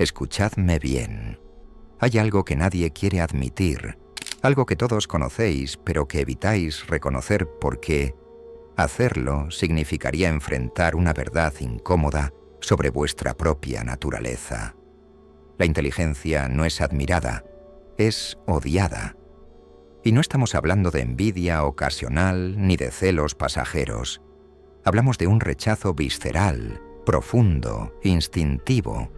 Escuchadme bien. Hay algo que nadie quiere admitir, algo que todos conocéis, pero que evitáis reconocer porque hacerlo significaría enfrentar una verdad incómoda sobre vuestra propia naturaleza. La inteligencia no es admirada, es odiada. Y no estamos hablando de envidia ocasional ni de celos pasajeros. Hablamos de un rechazo visceral, profundo, instintivo.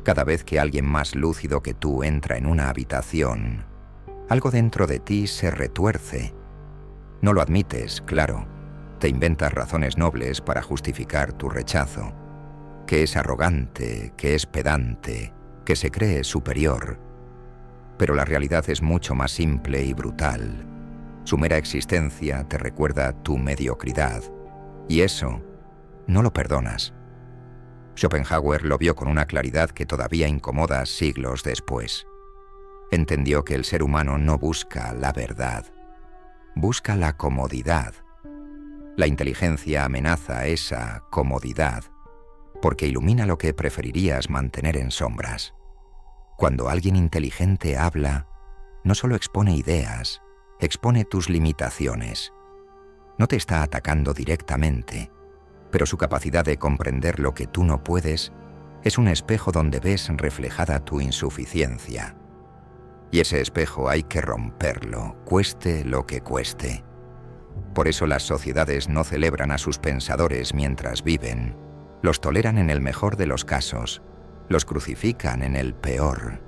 Cada vez que alguien más lúcido que tú entra en una habitación, algo dentro de ti se retuerce. No lo admites, claro. Te inventas razones nobles para justificar tu rechazo. Que es arrogante, que es pedante, que se cree superior. Pero la realidad es mucho más simple y brutal. Su mera existencia te recuerda tu mediocridad. Y eso no lo perdonas. Schopenhauer lo vio con una claridad que todavía incomoda siglos después. Entendió que el ser humano no busca la verdad, busca la comodidad. La inteligencia amenaza esa comodidad porque ilumina lo que preferirías mantener en sombras. Cuando alguien inteligente habla, no solo expone ideas, expone tus limitaciones. No te está atacando directamente, pero su capacidad de comprender lo que tú no puedes es un espejo donde ves reflejada tu insuficiencia. Y ese espejo hay que romperlo, cueste lo que cueste. Por eso las sociedades no celebran a sus pensadores mientras viven, los toleran en el mejor de los casos, los crucifican en el peor.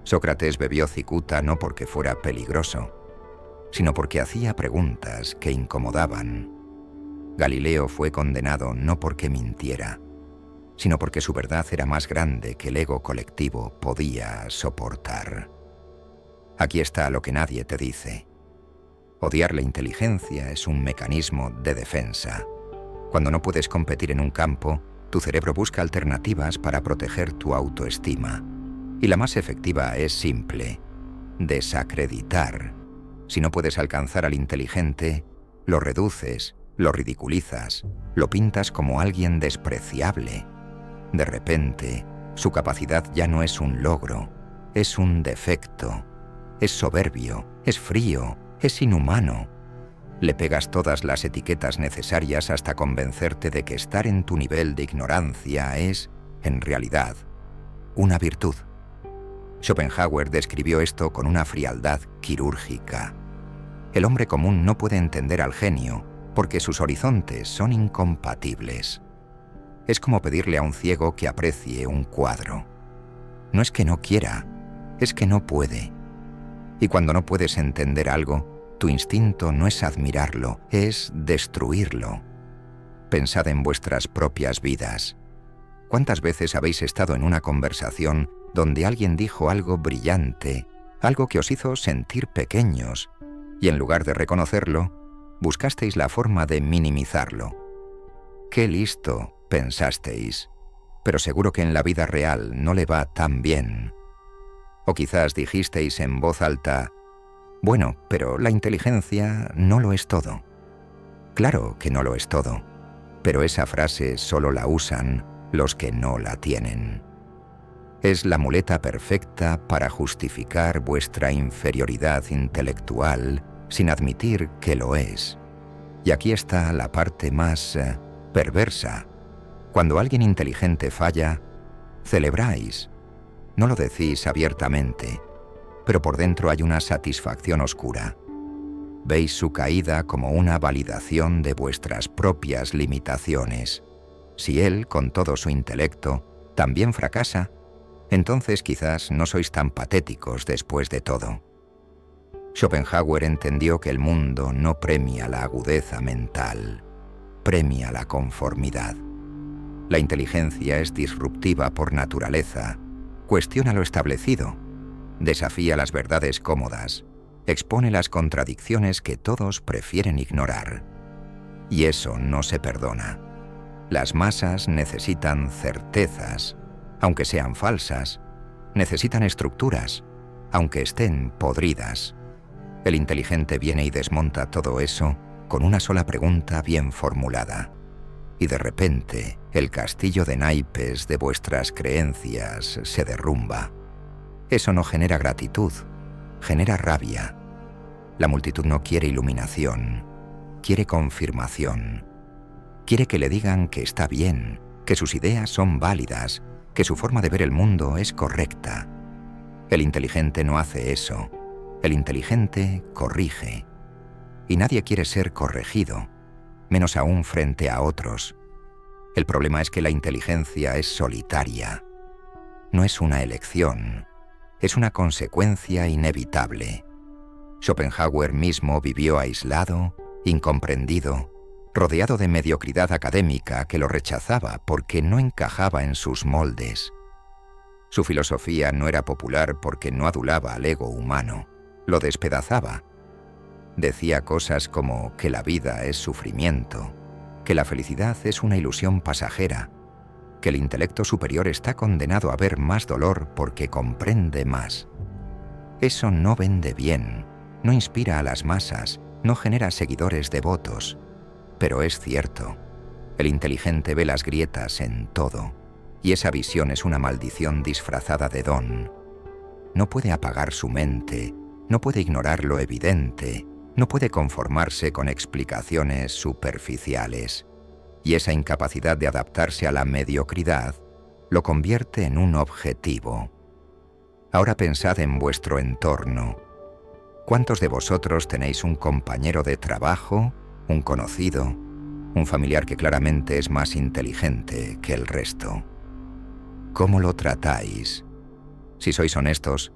Sócrates bebió cicuta no porque fuera peligroso, sino porque hacía preguntas que incomodaban. Galileo fue condenado no porque mintiera, sino porque su verdad era más grande que el ego colectivo podía soportar. Aquí está lo que nadie te dice. Odiar la inteligencia es un mecanismo de defensa. Cuando no puedes competir en un campo, tu cerebro busca alternativas para proteger tu autoestima. Y la más efectiva es simple: desacreditar. Si no puedes alcanzar al inteligente, lo reduces, lo ridiculizas, lo pintas como alguien despreciable. De repente, su capacidad ya no es un logro, es un defecto. Es soberbio, es frío, es inhumano. Le pegas todas las etiquetas necesarias hasta convencerte de que estar en tu nivel de ignorancia es, en realidad, una virtud. Schopenhauer describió esto con una frialdad quirúrgica. El hombre común no puede entender al genio porque sus horizontes son incompatibles. Es como pedirle a un ciego que aprecie un cuadro. No es que no quiera, es que no puede. Y cuando no puedes entender algo, tu instinto no es admirarlo, es destruirlo. Pensad en vuestras propias vidas. ¿Cuántas veces habéis estado en una conversación donde alguien dijo algo brillante, algo que os hizo sentir pequeños, y en lugar de reconocerlo, buscasteis la forma de minimizarlo? ¡Qué listo!, pensasteis, pero seguro que en la vida real no le va tan bien. O quizás dijisteis en voz alta: bueno, pero la inteligencia no lo es todo. Claro que no lo es todo, pero esa frase solo la usan los que no la tienen. Es la muleta perfecta para justificar vuestra inferioridad intelectual sin admitir que lo es. Y aquí está la parte más perversa. Cuando alguien inteligente falla, celebráis. No lo decís abiertamente, pero por dentro hay una satisfacción oscura. Veis su caída como una validación de vuestras propias limitaciones. Si él, con todo su intelecto, también fracasa, entonces quizás no sois tan patéticos después de todo. Schopenhauer entendió que el mundo no premia la agudeza mental, premia la conformidad. La inteligencia es disruptiva por naturaleza, cuestiona lo establecido, desafía las verdades cómodas, expone las contradicciones que todos prefieren ignorar. Y eso no se perdona. Las masas necesitan certezas, aunque sean falsas, necesitan estructuras, aunque estén podridas. El inteligente viene y desmonta todo eso con una sola pregunta bien formulada. y de repente el castillo de naipes de vuestras creencias se derrumba. Eso no genera gratitud, genera rabia. La multitud no quiere iluminación, quiere confirmación. Quiere que le digan que está bien, que sus ideas son válidas, que su forma de ver el mundo es correcta. El inteligente no hace eso. El inteligente corrige. Y nadie quiere ser corregido, menos aún frente a otros. El problema es que la inteligencia es solitaria. No es una elección, es una consecuencia inevitable. Schopenhauer mismo vivió aislado, incomprendido, rodeado de mediocridad académica que lo rechazaba porque no encajaba en sus moldes. Su filosofía no era popular porque no adulaba al ego humano, lo despedazaba. Decía cosas como que la vida es sufrimiento, que la felicidad es una ilusión pasajera, que el intelecto superior está condenado a ver más dolor porque comprende más. Eso no vende bien, no inspira a las masas, no genera seguidores devotos. Pero es cierto, el inteligente ve las grietas en todo, y esa visión es una maldición disfrazada de don. No puede apagar su mente, no puede ignorar lo evidente, no puede conformarse con explicaciones superficiales, y esa incapacidad de adaptarse a la mediocridad lo convierte en un objetivo. Ahora pensad en vuestro entorno. ¿Cuántos de vosotros tenéis un compañero de trabajo, un conocido, un familiar que claramente es más inteligente que el resto? ¿Cómo lo tratáis? Si sois honestos,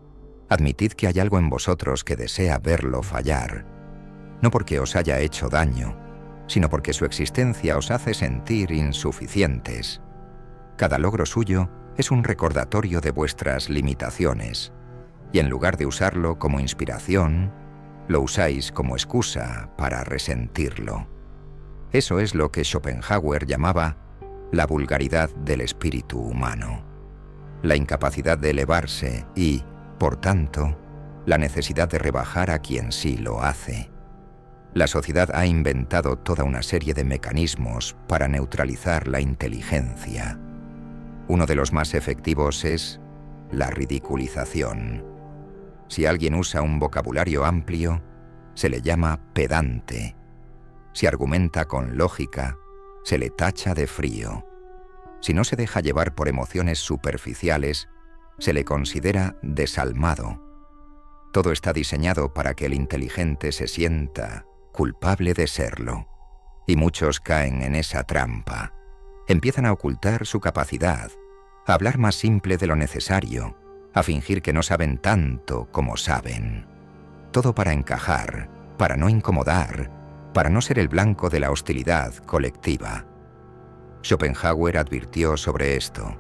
admitid que hay algo en vosotros que desea verlo fallar, no porque os haya hecho daño, sino porque su existencia os hace sentir insuficientes. Cada logro suyo es un recordatorio de vuestras limitaciones, y en lugar de usarlo como inspiración, lo usáis como excusa para resentirlo. Eso es lo que Schopenhauer llamaba la vulgaridad del espíritu humano, la incapacidad de elevarse y, por tanto, la necesidad de rebajar a quien sí lo hace. La sociedad ha inventado toda una serie de mecanismos para neutralizar la inteligencia. Uno de los más efectivos es la ridiculización. Si alguien usa un vocabulario amplio, se le llama pedante. Si argumenta con lógica, se le tacha de frío. Si no se deja llevar por emociones superficiales, se le considera desalmado. Todo está diseñado para que el inteligente se sienta culpable de serlo. Y muchos caen en esa trampa. Empiezan a ocultar su capacidad, a hablar más simple de lo necesario, a fingir que no saben tanto como saben. Todo para encajar, para no incomodar, para no ser el blanco de la hostilidad colectiva. Schopenhauer advirtió sobre esto.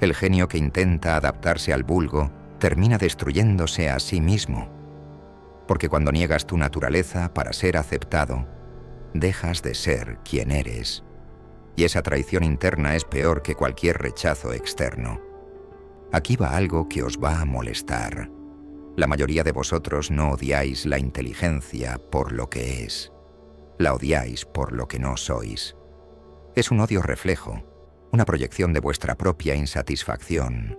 El genio que intenta adaptarse al vulgo termina destruyéndose a sí mismo. Porque cuando niegas tu naturaleza para ser aceptado, dejas de ser quien eres. Y esa traición interna es peor que cualquier rechazo externo. Aquí va algo que os va a molestar. La mayoría de vosotros no odiáis la inteligencia por lo que es. La odiáis por lo que no sois. Es un odio reflejo, una proyección de vuestra propia insatisfacción.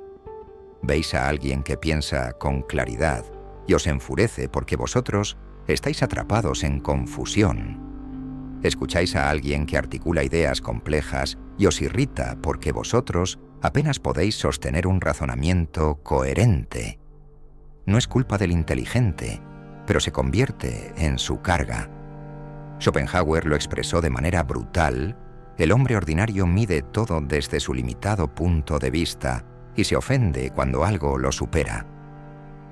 Veis a alguien que piensa con claridad y os enfurece porque vosotros estáis atrapados en confusión. Escucháis a alguien que articula ideas complejas y os irrita porque vosotros apenas podéis sostener un razonamiento coherente. No es culpa del inteligente, pero se convierte en su carga. Schopenhauer lo expresó de manera brutal. El hombre ordinario mide todo desde su limitado punto de vista y se ofende cuando algo lo supera.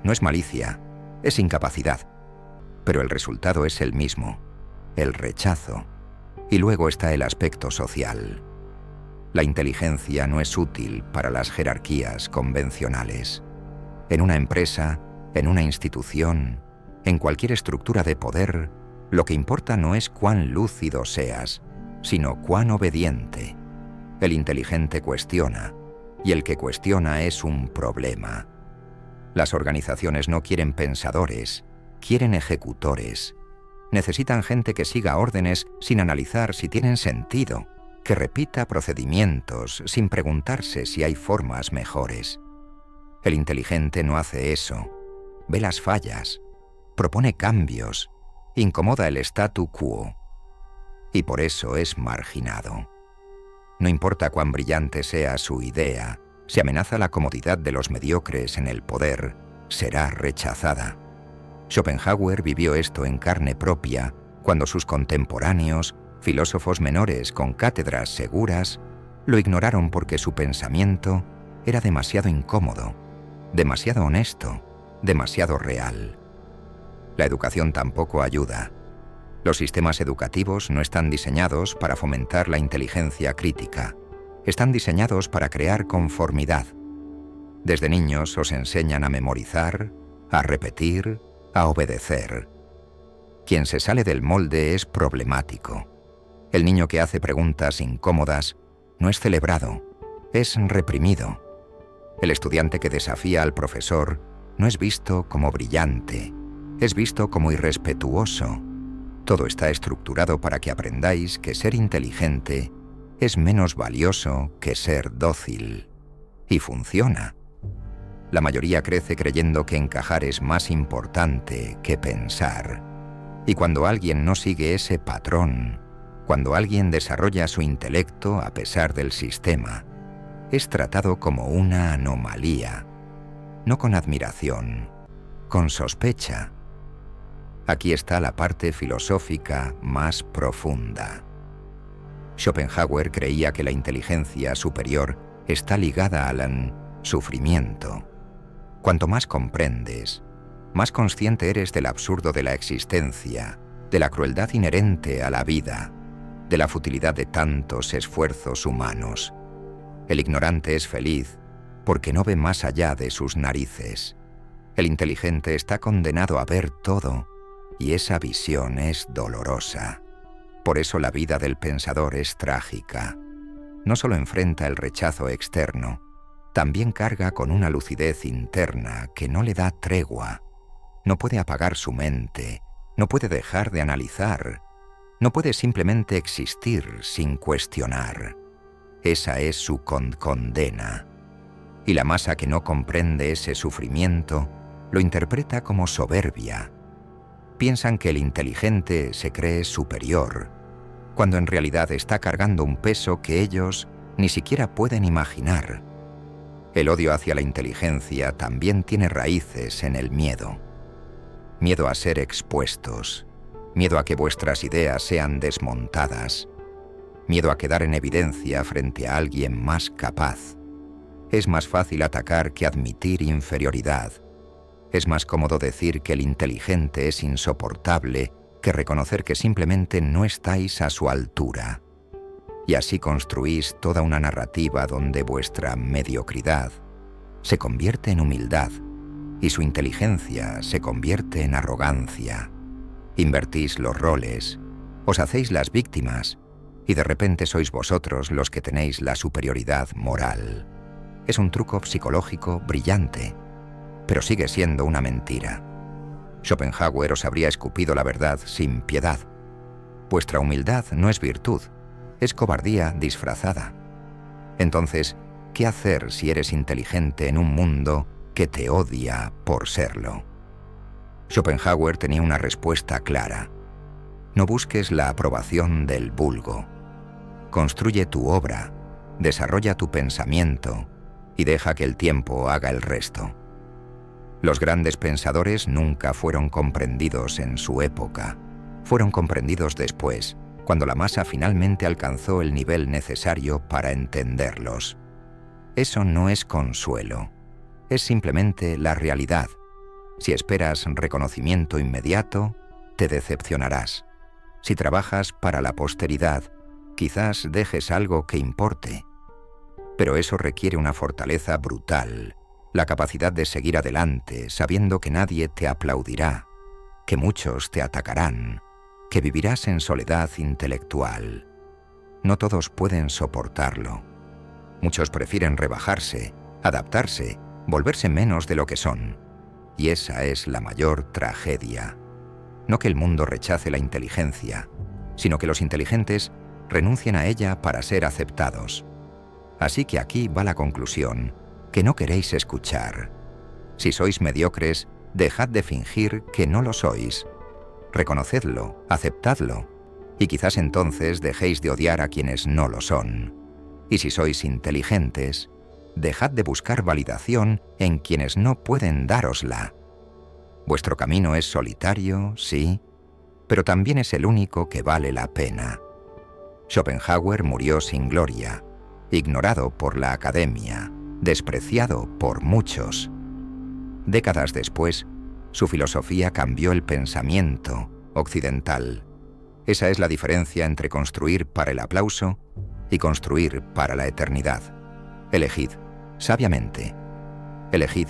No es malicia, es incapacidad, pero el resultado es el mismo, el rechazo. Y luego está el aspecto social. La inteligencia no es útil para las jerarquías convencionales. En una empresa, en una institución, en cualquier estructura de poder, lo que importa no es cuán lúcido seas, sino cuán obediente. El inteligente cuestiona, y el que cuestiona es un problema. Las organizaciones no quieren pensadores, quieren ejecutores. Necesitan gente que siga órdenes sin analizar si tienen sentido, que repita procedimientos sin preguntarse si hay formas mejores. El inteligente no hace eso. Ve las fallas, propone cambios, incomoda el statu quo. Y por eso es marginado. No importa cuán brillante sea su idea, si amenaza la comodidad de los mediocres en el poder, será rechazada. Schopenhauer vivió esto en carne propia cuando sus contemporáneos, filósofos menores con cátedras seguras, lo ignoraron porque su pensamiento era demasiado incómodo, demasiado honesto, demasiado real. La educación tampoco ayuda. Los sistemas educativos no están diseñados para fomentar la inteligencia crítica. Están diseñados para crear conformidad. Desde niños os enseñan a memorizar, a repetir, a obedecer. Quien se sale del molde es problemático. El niño que hace preguntas incómodas no es celebrado, es reprimido. El estudiante que desafía al profesor no es visto como brillante, es visto como irrespetuoso. Todo está estructurado para que aprendáis que ser inteligente es menos valioso que ser dócil. Y funciona. La mayoría crece creyendo que encajar es más importante que pensar. Y cuando alguien no sigue ese patrón, cuando alguien desarrolla su intelecto a pesar del sistema, es tratado como una anomalía, no con admiración, con sospecha. Aquí está la parte filosófica más profunda. Schopenhauer creía que la inteligencia superior está ligada al sufrimiento. Cuanto más comprendes, más consciente eres del absurdo de la existencia, de la crueldad inherente a la vida, de la futilidad de tantos esfuerzos humanos. El ignorante es feliz porque no ve más allá de sus narices. El inteligente está condenado a ver todo, y esa visión es dolorosa. Por eso la vida del pensador es trágica. No solo enfrenta el rechazo externo, también carga con una lucidez interna que no le da tregua. No puede apagar su mente, no puede dejar de analizar, no puede simplemente existir sin cuestionar. Esa es su condena. Y la masa que no comprende ese sufrimiento lo interpreta como soberbia. Piensan que el inteligente se cree superior, cuando en realidad está cargando un peso que ellos ni siquiera pueden imaginar. El odio hacia la inteligencia también tiene raíces en el miedo. Miedo a ser expuestos, miedo a que vuestras ideas sean desmontadas, miedo a quedar en evidencia frente a alguien más capaz. Es más fácil atacar que admitir inferioridad. Es más cómodo decir que el inteligente es insoportable que reconocer que simplemente no estáis a su altura. Y así construís toda una narrativa donde vuestra mediocridad se convierte en humildad y su inteligencia se convierte en arrogancia. Invertís los roles, os hacéis las víctimas y de repente sois vosotros los que tenéis la superioridad moral. Es un truco psicológico brillante, pero sigue siendo una mentira. Schopenhauer os habría escupido la verdad sin piedad. Vuestra humildad no es virtud, es cobardía disfrazada. Entonces, ¿qué hacer si eres inteligente en un mundo que te odia por serlo? Schopenhauer tenía una respuesta clara. No busques la aprobación del vulgo. Construye tu obra, desarrolla tu pensamiento y deja que el tiempo haga el resto. Los grandes pensadores nunca fueron comprendidos en su época. Fueron comprendidos después, cuando la masa finalmente alcanzó el nivel necesario para entenderlos. Eso no es consuelo, es simplemente la realidad. Si esperas reconocimiento inmediato, te decepcionarás. Si trabajas para la posteridad, quizás dejes algo que importe. Pero eso requiere una fortaleza brutal, la capacidad de seguir adelante sabiendo que nadie te aplaudirá, que muchos te atacarán, que vivirás en soledad intelectual. No todos pueden soportarlo. Muchos prefieren rebajarse, adaptarse, volverse menos de lo que son. Y esa es la mayor tragedia. No que el mundo rechace la inteligencia, sino que los inteligentes renuncien a ella para ser aceptados. Así que aquí va la conclusión, que no queréis escuchar. Si sois mediocres, dejad de fingir que no lo sois. Reconocedlo, aceptadlo, y quizás entonces dejéis de odiar a quienes no lo son. Y si sois inteligentes, dejad de buscar validación en quienes no pueden dárosla. Vuestro camino es solitario, sí, pero también es el único que vale la pena. Schopenhauer murió sin gloria, ignorado por la academia, despreciado por muchos. Décadas después, su filosofía cambió el pensamiento occidental. Esa es la diferencia entre construir para el aplauso y construir para la eternidad. Elegid sabiamente. Elegid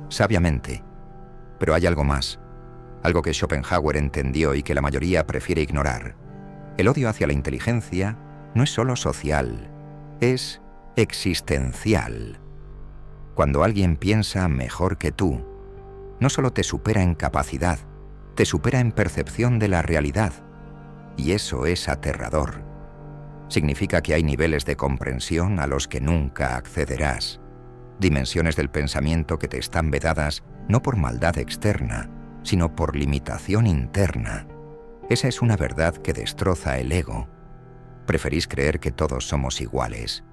sabiamente. Pero hay algo más, algo que Schopenhauer entendió y que la mayoría prefiere ignorar. El odio hacia la inteligencia no es solo social, es existencial. Cuando alguien piensa mejor que tú, no solo te supera en capacidad, te supera en percepción de la realidad. Y eso es aterrador. Significa que hay niveles de comprensión a los que nunca accederás, dimensiones del pensamiento que te están vedadas no por maldad externa, sino por limitación interna. Esa es una verdad que destroza el ego. Preferís creer que todos somos iguales,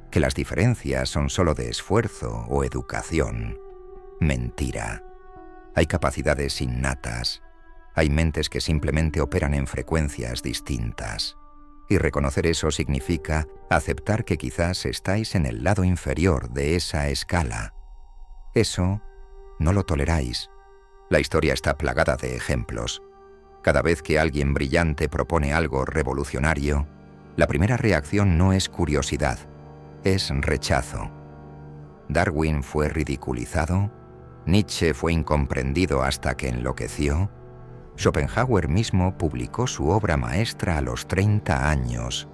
que las diferencias son solo de esfuerzo o educación. Mentira. Hay capacidades innatas. Hay mentes que simplemente operan en frecuencias distintas. Y reconocer eso significa aceptar que quizás estáis en el lado inferior de esa escala. Eso no lo toleráis. La historia está plagada de ejemplos. Cada vez que alguien brillante propone algo revolucionario, la primera reacción no es curiosidad, es rechazo. Darwin fue ridiculizado, Nietzsche fue incomprendido hasta que enloqueció, Schopenhauer mismo publicó su obra maestra a los 30 años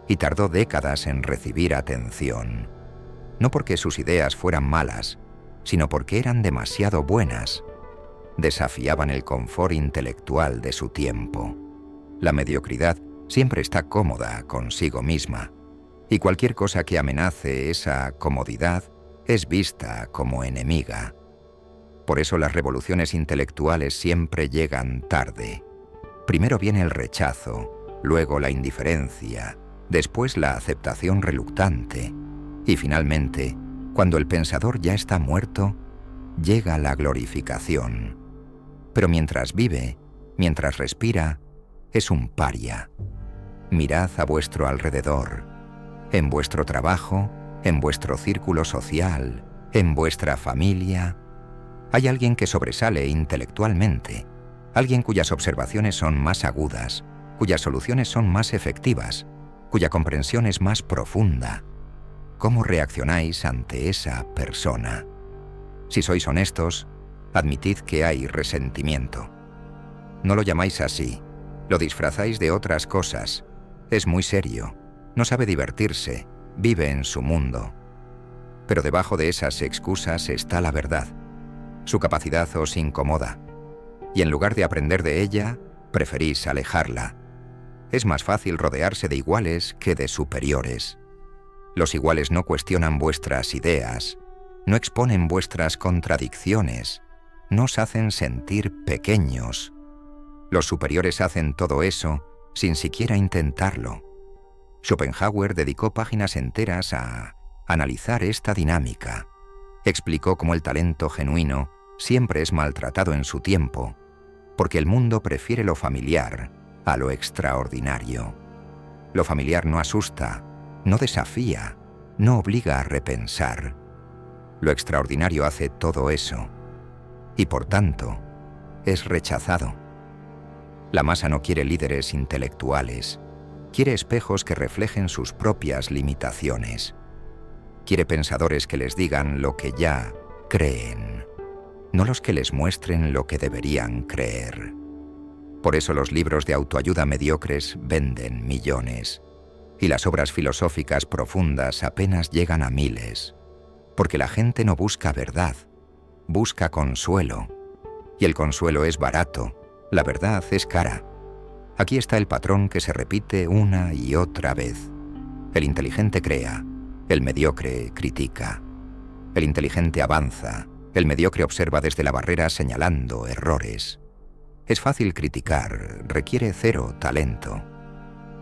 y tardó décadas en recibir atención. No porque sus ideas fueran malas, sino porque eran demasiado buenas. Desafiaban el confort intelectual de su tiempo. La mediocridad siempre está cómoda consigo misma, y cualquier cosa que amenace esa comodidad es vista como enemiga. Por eso las revoluciones intelectuales siempre llegan tarde. Primero viene el rechazo, luego la indiferencia, después la aceptación reluctante, y finalmente, cuando el pensador ya está muerto, llega la glorificación. Pero mientras vive, mientras respira, es un paria. Mirad a vuestro alrededor, en vuestro trabajo, en vuestro círculo social, en vuestra familia. Hay alguien que sobresale intelectualmente, alguien cuyas observaciones son más agudas, cuyas soluciones son más efectivas, cuya comprensión es más profunda. ¿Cómo reaccionáis ante esa persona? Si sois honestos, admitid que hay resentimiento. No lo llamáis así, lo disfrazáis de otras cosas. Es muy serio, no sabe divertirse, vive en su mundo. Pero debajo de esas excusas está la verdad. Su capacidad os incomoda, y en lugar de aprender de ella, preferís alejarla. Es más fácil rodearse de iguales que de superiores. Los iguales no cuestionan vuestras ideas, no exponen vuestras contradicciones, no os hacen sentir pequeños. Los superiores hacen todo eso sin siquiera intentarlo. Schopenhauer dedicó páginas enteras a analizar esta dinámica. Explicó cómo el talento genuino siempre es maltratado en su tiempo, porque el mundo prefiere lo familiar a lo extraordinario. Lo familiar no asusta, no desafía, no obliga a repensar. Lo extraordinario hace todo eso, y por tanto, es rechazado. La masa no quiere líderes intelectuales, quiere espejos que reflejen sus propias limitaciones. Quiere pensadores que les digan lo que ya creen, no los que les muestren lo que deberían creer. Por eso los libros de autoayuda mediocres venden millones, y las obras filosóficas profundas apenas llegan a miles, porque la gente no busca verdad, busca consuelo, y el consuelo es barato, la verdad es cara. Aquí está el patrón que se repite una y otra vez. El inteligente crea, el mediocre critica. El inteligente avanza, el mediocre observa desde la barrera señalando errores. Es fácil criticar, requiere cero talento.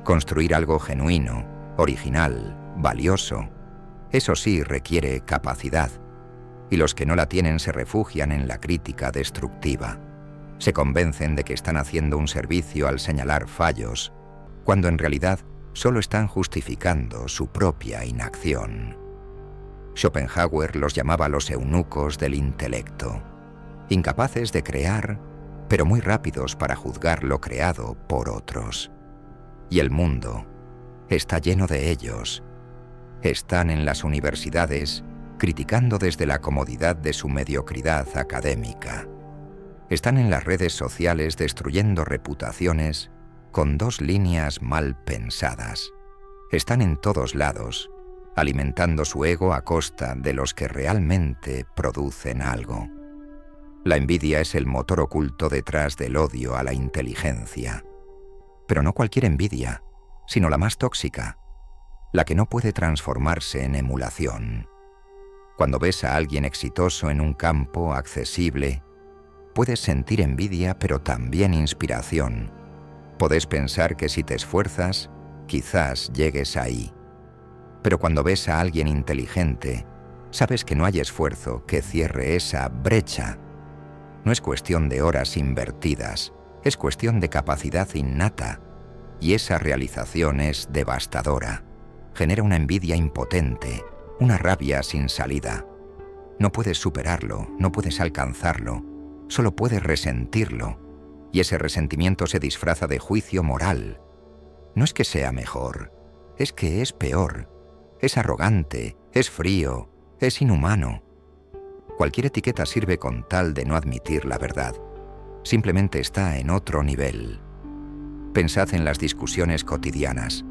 Construir algo genuino, original, valioso, eso sí requiere capacidad. Y los que no la tienen se refugian en la crítica destructiva. Se convencen de que están haciendo un servicio al señalar fallos, cuando en realidad solo están justificando su propia inacción. Schopenhauer los llamaba los eunucos del intelecto, incapaces de crear, pero muy rápidos para juzgar lo creado por otros. Y el mundo está lleno de ellos. Están en las universidades criticando desde la comodidad de su mediocridad académica. Están en las redes sociales destruyendo reputaciones con 2 líneas mal pensadas. Están en todos lados, alimentando su ego a costa de los que realmente producen algo. La envidia es el motor oculto detrás del odio a la inteligencia. Pero no cualquier envidia, sino la más tóxica, la que no puede transformarse en emulación. Cuando ves a alguien exitoso en un campo accesible, puedes sentir envidia pero también inspiración. Podés pensar que si te esfuerzas, quizás llegues ahí. Pero cuando ves a alguien inteligente, sabes que no hay esfuerzo que cierre esa brecha. No es cuestión de horas invertidas, es cuestión de capacidad innata. Y esa realización es devastadora. Genera una envidia impotente, una rabia sin salida. No puedes superarlo, no puedes alcanzarlo, solo puedes resentirlo. Y ese resentimiento se disfraza de juicio moral. No es que sea mejor, es que es peor. Es arrogante, es frío, es inhumano. Cualquier etiqueta sirve con tal de no admitir la verdad. Simplemente está en otro nivel. Pensad en las discusiones cotidianas.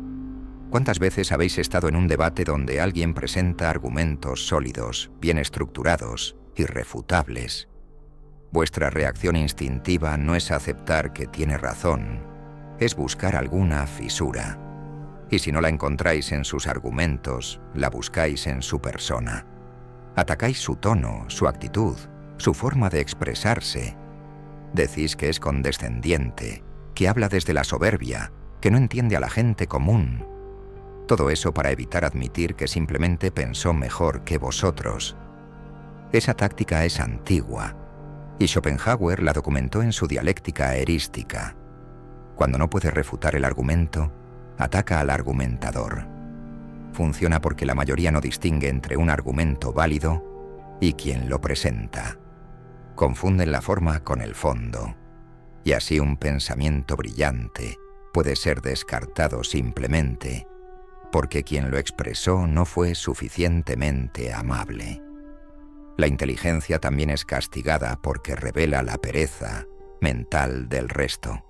¿Cuántas veces habéis estado en un debate donde alguien presenta argumentos sólidos, bien estructurados, irrefutables? Vuestra reacción instintiva no es aceptar que tiene razón, es buscar alguna fisura. Y si no la encontráis en sus argumentos, la buscáis en su persona. Atacáis su tono, su actitud, su forma de expresarse. Decís que es condescendiente, que habla desde la soberbia, que no entiende a la gente común. Todo eso para evitar admitir que simplemente pensó mejor que vosotros. Esa táctica es antigua, y Schopenhauer la documentó en su dialéctica erística. Cuando no puede refutar el argumento, ataca al argumentador. Funciona porque la mayoría no distingue entre un argumento válido y quien lo presenta. Confunden la forma con el fondo, y así un pensamiento brillante puede ser descartado simplemente porque quien lo expresó no fue suficientemente amable. La inteligencia también es castigada porque revela la pereza mental del resto.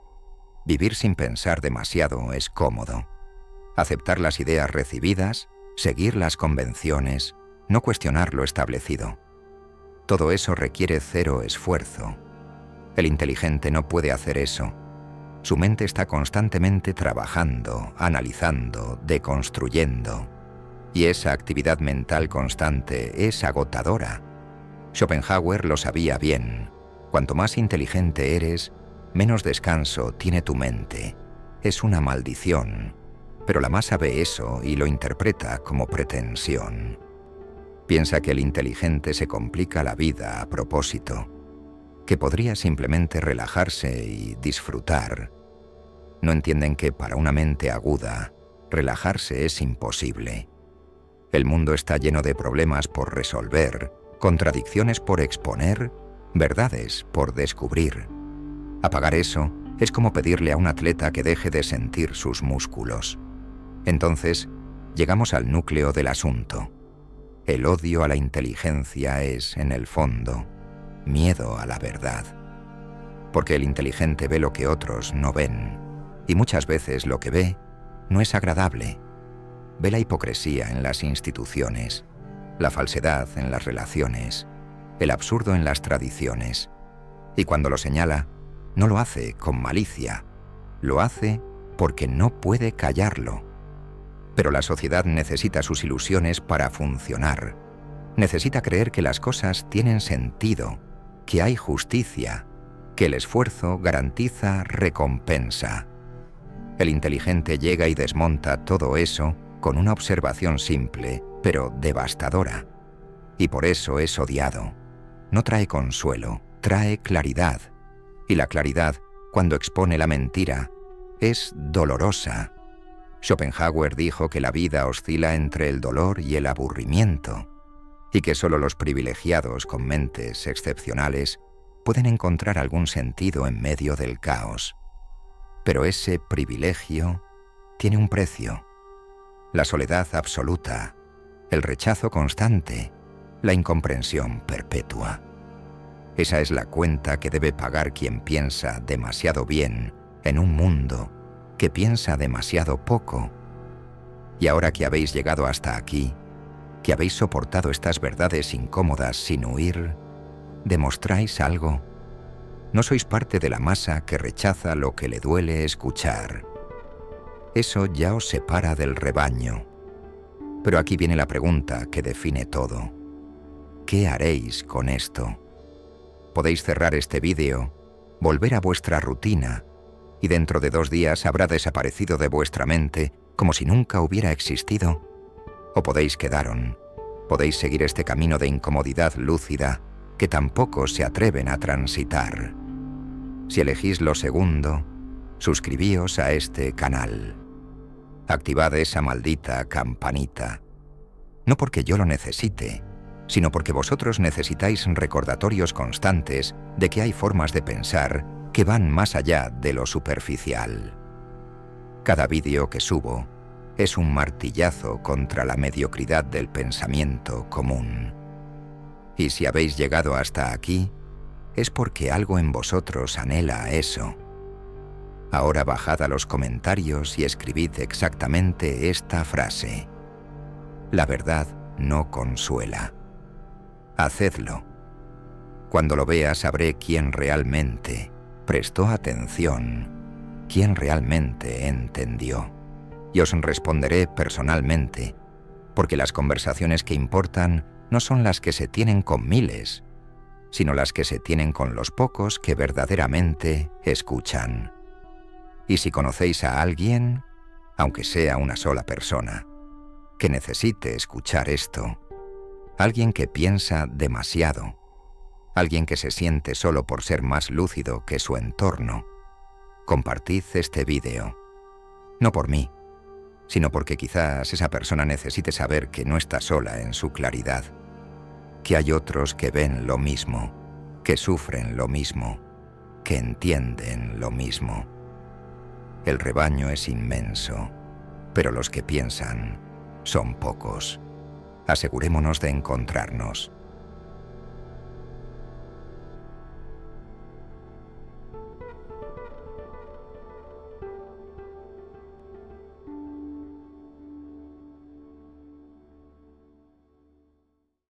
Vivir sin pensar demasiado es cómodo. Aceptar las ideas recibidas, seguir las convenciones, no cuestionar lo establecido. Todo eso requiere cero esfuerzo. El inteligente no puede hacer eso. Su mente está constantemente trabajando, analizando, deconstruyendo. Y esa actividad mental constante es agotadora. Schopenhauer lo sabía bien. Cuanto más inteligente eres, menos descanso tiene tu mente. Es una maldición, pero la masa ve eso y lo interpreta como pretensión. Piensa que el inteligente se complica la vida a propósito, que podría simplemente relajarse y disfrutar. No entienden que para una mente aguda, relajarse es imposible. El mundo está lleno de problemas por resolver, contradicciones por exponer, verdades por descubrir. Apagar eso es como pedirle a un atleta que deje de sentir sus músculos. Entonces, llegamos al núcleo del asunto. El odio a la inteligencia es, en el fondo, miedo a la verdad. Porque el inteligente ve lo que otros no ven, y muchas veces lo que ve no es agradable. Ve la hipocresía en las instituciones, la falsedad en las relaciones, el absurdo en las tradiciones. Y cuando lo señala, no lo hace con malicia, Lo hace porque no puede callarlo. Pero la sociedad necesita sus ilusiones para funcionar. Necesita creer que las cosas tienen sentido, que hay justicia, que el esfuerzo garantiza recompensa. El inteligente llega y desmonta todo eso con una observación simple, pero devastadora. Y por eso es odiado. No trae consuelo, trae claridad. Y la claridad, cuando expone la mentira, es dolorosa. Schopenhauer dijo que la vida oscila entre el dolor y el aburrimiento, y que solo los privilegiados con mentes excepcionales pueden encontrar algún sentido en medio del caos. Pero ese privilegio tiene un precio: la soledad absoluta, el rechazo constante, la incomprensión perpetua. Esa es la cuenta que debe pagar quien piensa demasiado bien en un mundo que piensa demasiado poco. Y ahora que habéis llegado hasta aquí, que habéis soportado estas verdades incómodas sin huir, ¿demostráis algo? No sois parte de la masa que rechaza lo que le duele escuchar. Eso ya os separa del rebaño. Pero aquí viene la pregunta que define todo. ¿Qué haréis con esto? Podéis cerrar este vídeo, volver a vuestra rutina, y dentro de 2 días habrá desaparecido de vuestra mente como si nunca hubiera existido. O podéis podéis seguir este camino de incomodidad lúcida que tampoco se atreven a transitar. Si elegís lo segundo, suscribíos a este canal. Activad esa maldita campanita. No porque yo lo necesite, sino porque vosotros necesitáis recordatorios constantes de que hay formas de pensar que van más allá de lo superficial. Cada vídeo que subo es un martillazo contra la mediocridad del pensamiento común. Y si habéis llegado hasta aquí, es porque algo en vosotros anhela eso. Ahora bajad a los comentarios y escribid exactamente esta frase: la verdad no consuela. Hacedlo. Cuando lo vea sabré quién realmente prestó atención, quién realmente entendió. Y os responderé personalmente, porque las conversaciones que importan no son las que se tienen con miles, sino las que se tienen con los pocos que verdaderamente escuchan. Y si conocéis a alguien, aunque sea una sola persona, que necesite escuchar esto, alguien que piensa demasiado, alguien que se siente solo por ser más lúcido que su entorno, compartid este vídeo. No por mí, sino porque quizás esa persona necesite saber que no está sola en su claridad, que hay otros que ven lo mismo, que sufren lo mismo, que entienden lo mismo. El rebaño es inmenso, pero los que piensan son pocos. Asegurémonos de encontrarnos.